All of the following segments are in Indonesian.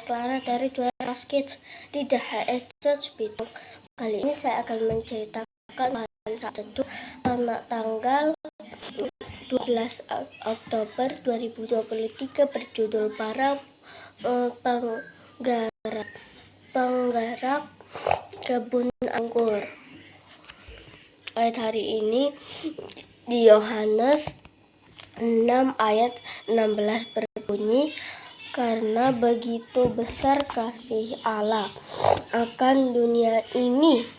Clara dari juara basket di The HS Church Bitung. Kali ini saya akan menceritakan bahan saat teduh tanggal 12 Oktober 2023 berjudul Para Penggarap Kebun Anggur. Ayat hari ini di Yohanes 6 ayat 16 berbunyi, karena begitu besar kasih Allah akan dunia ini,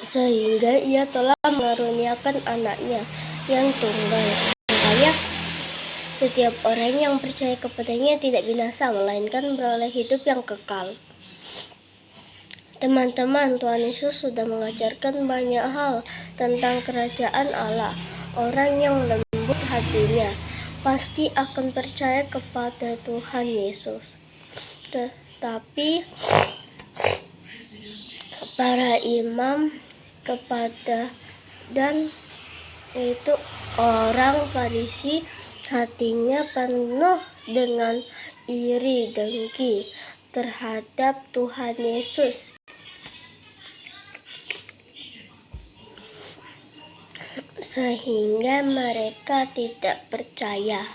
sehingga Ia telah mengaruniakan anaknya yang tunggal, supaya setiap orang yang percaya kepadanya tidak binasa, melainkan beroleh hidup yang kekal. Teman-teman, Tuhan Yesus sudah mengajarkan banyak hal tentang kerajaan Allah. Orang yang lembut hatinya pasti akan percaya kepada Tuhan Yesus. Tetapi para imam dan itu orang Farisi hatinya penuh dengan iri dengki terhadap Tuhan Yesus, sehingga mereka tidak percaya.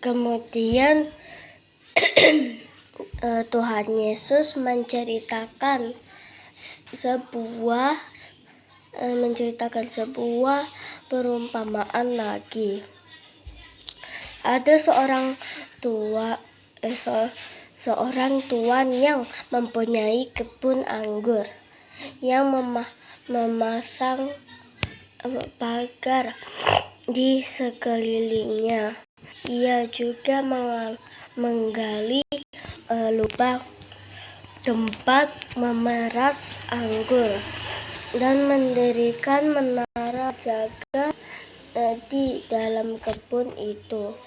Kemudian Tuhan Yesus menceritakan sebuah perumpamaan lagi. Ada seorang tuan yang mempunyai kebun anggur yang memasang pagar di sekelilingnya. Ia juga menggali lubang tempat memeras anggur dan mendirikan menara jaga di dalam kebun itu.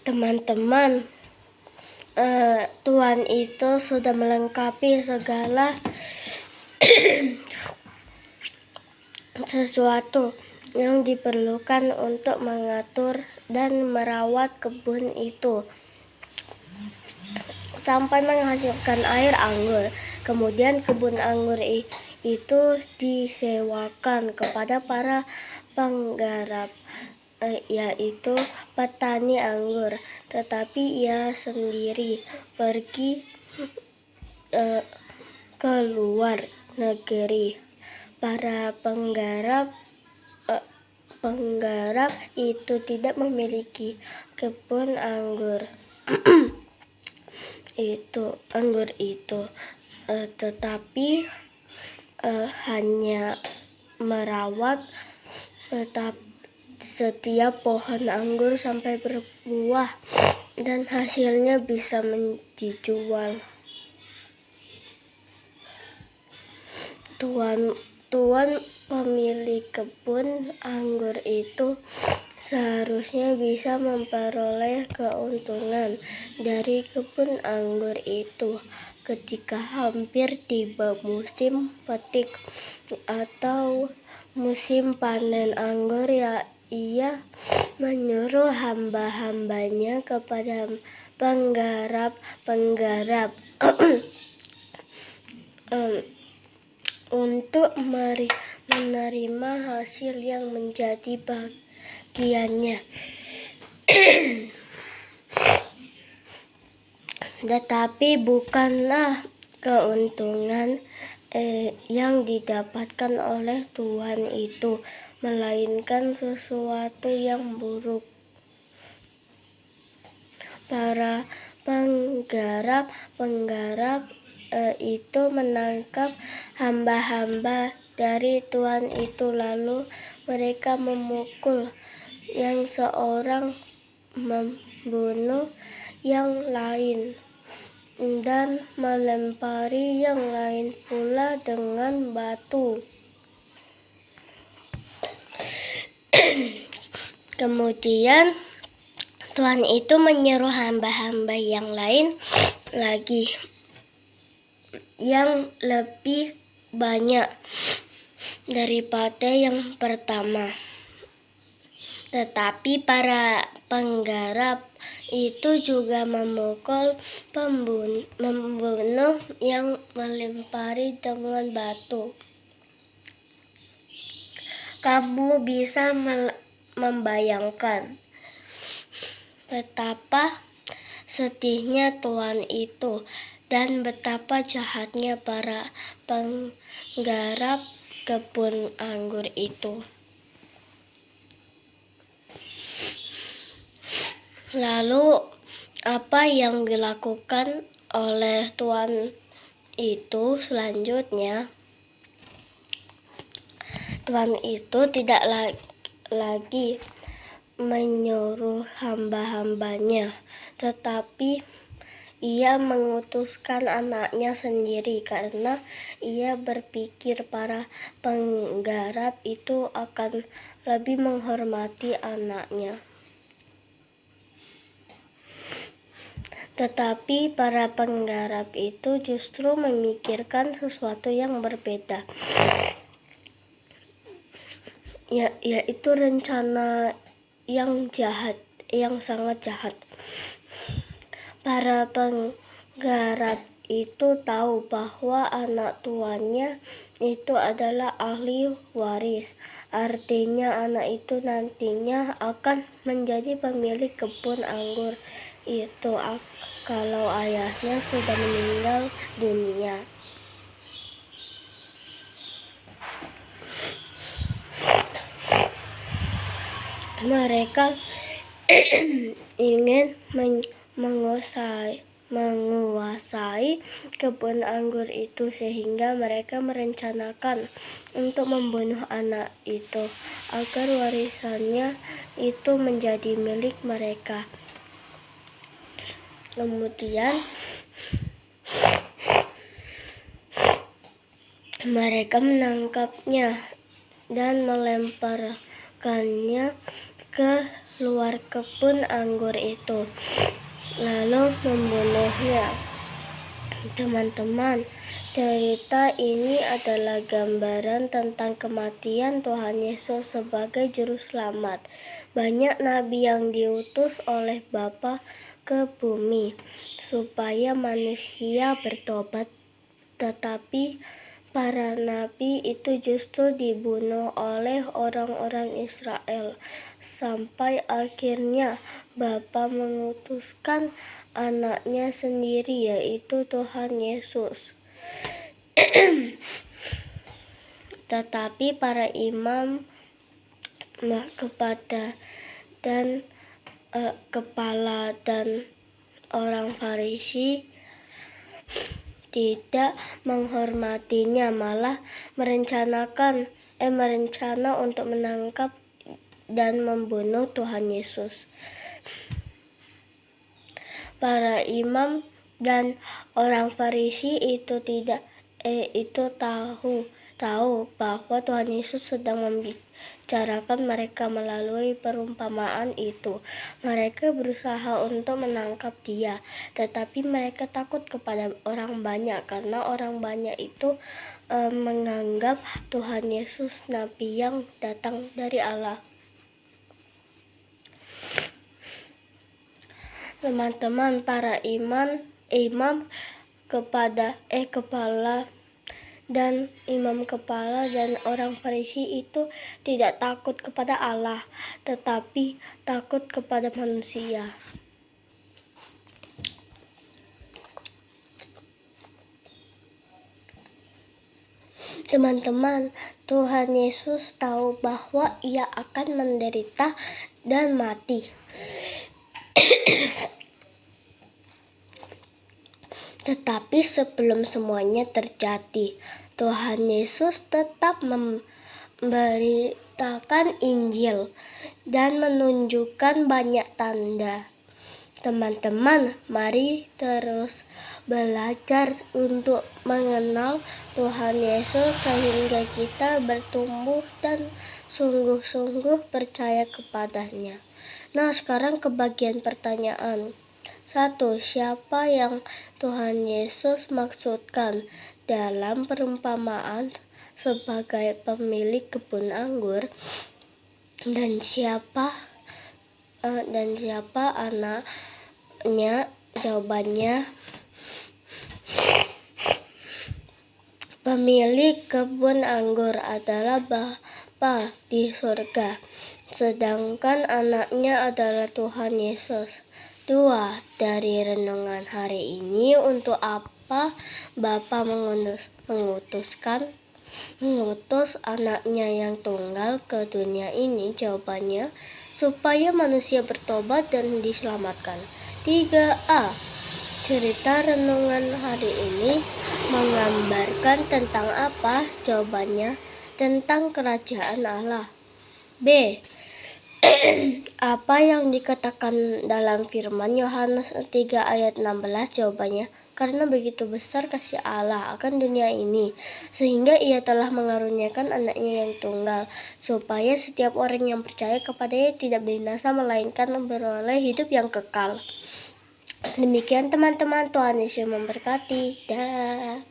Teman-teman, Tuhan itu sudah melengkapi segala sesuatu yang diperlukan untuk mengatur dan merawat kebun itu sampai menghasilkan air anggur. Kemudian kebun anggur itu disewakan kepada para penggarap, yaitu petani anggur, tetapi ia sendiri pergi ke luar negeri. Para penggarap itu tidak memiliki kebun anggur tetapi hanya merawat setiap pohon anggur sampai berbuah dan hasilnya bisa dijual. Tuan pemilik kebun anggur itu seharusnya bisa memperoleh keuntungan dari kebun anggur itu ketika hampir tiba musim petik atau musim panen anggur. Ia menyuruh hamba-hambanya kepada penggarap untuk menerima hasil yang menjadi bagiannya. Tetapi bukanlah keuntungan yang didapatkan oleh Tuhan itu, melainkan sesuatu yang buruk. Para penggarap itu menangkap hamba-hamba dari Tuhan itu, lalu mereka memukul yang seorang, membunuh yang lain, dan melempari yang lain pula dengan batu. Kemudian Tuhan itu menyuruh hamba-hamba yang lain lagi yang lebih banyak daripada yang pertama. Tetapi para penggarap itu juga memukul pembunuh yang melempari dengan batu. Kamu bisa membayangkan betapa sedihnya Tuhan itu dan betapa jahatnya para penggarap kebun anggur itu. Lalu apa yang dilakukan oleh Tuhan itu selanjutnya? Tuhan itu tidak lagi menyuruh hamba-hambanya, tetapi ia mengutuskan anaknya sendiri karena ia berpikir para penggarap itu akan lebih menghormati anaknya. Tetapi para penggarap itu justru memikirkan sesuatu yang berbeda, yaitu rencana yang jahat, yang sangat jahat. Para penggarap itu tahu bahwa anak tuannya itu adalah ahli waris. Artinya anak itu nantinya akan menjadi pemilik kebun anggur itu kalau ayahnya sudah meninggal dunia. Mereka ingin menguasai kebun anggur itu sehingga mereka merencanakan untuk membunuh anak itu agar warisannya itu menjadi milik mereka. Kemudian mereka menangkapnya dan melemparkannya ke luar kebun anggur itu, lalu membunuhnya. Teman-teman, cerita ini adalah gambaran tentang kematian Tuhan Yesus sebagai juru selamat. Banyak nabi yang diutus oleh Bapa ke bumi supaya manusia bertobat, tetapi para nabi itu justru dibunuh oleh orang-orang Israel sampai akhirnya Bapa mengutuskan anaknya sendiri, yaitu Tuhan Yesus. Tetapi para imam kepala dan orang Farisi tidak menghormatinya, malah merencana untuk menangkap dan membunuh Tuhan Yesus. Para imam dan orang Farisi itu tahu bahwa Tuhan Yesus sedang membicarakan mereka melalui perumpamaan itu. Mereka berusaha untuk menangkap dia, tetapi mereka takut kepada orang banyak karena orang banyak itu menganggap Tuhan Yesus nabi yang datang dari Allah. Teman-teman, para imam kepala dan orang Farisi itu tidak takut kepada Allah, tetapi takut kepada manusia. Teman-teman, Tuhan Yesus tahu bahwa ia akan menderita dan mati. Tetapi sebelum semuanya terjadi, Tuhan Yesus tetap memberitakan Injil dan menunjukkan banyak tanda. Teman-teman, mari terus belajar untuk mengenal Tuhan Yesus sehingga kita bertumbuh dan sungguh-sungguh percaya kepadanya. Nah, sekarang ke bagian pertanyaan. 1. Siapa yang Tuhan Yesus maksudkan dalam perumpamaan sebagai pemilik kebun anggur? Dan siapa anaknya? Jawabannya, pemilik kebun anggur adalah Bapa di surga, sedangkan anaknya adalah Tuhan Yesus. 2. Dari renungan hari ini, untuk apa Bapa mengutus anaknya yang tunggal ke dunia ini? Jawabannya, supaya manusia bertobat dan diselamatkan. 3a. Cerita renungan hari ini menggambarkan tentang apa? Jawabannya, tentang kerajaan Allah. B. Apa yang dikatakan dalam firman Yohanes 3 ayat 16? Jawabannya, karena begitu besar kasih Allah akan dunia ini, sehingga Ia telah mengaruniakan anaknya yang tunggal, supaya setiap orang yang percaya kepadanya tidak binasa, melainkan beroleh hidup yang kekal. Demikian teman-teman, Tuhan Yesus memberkati. Dah.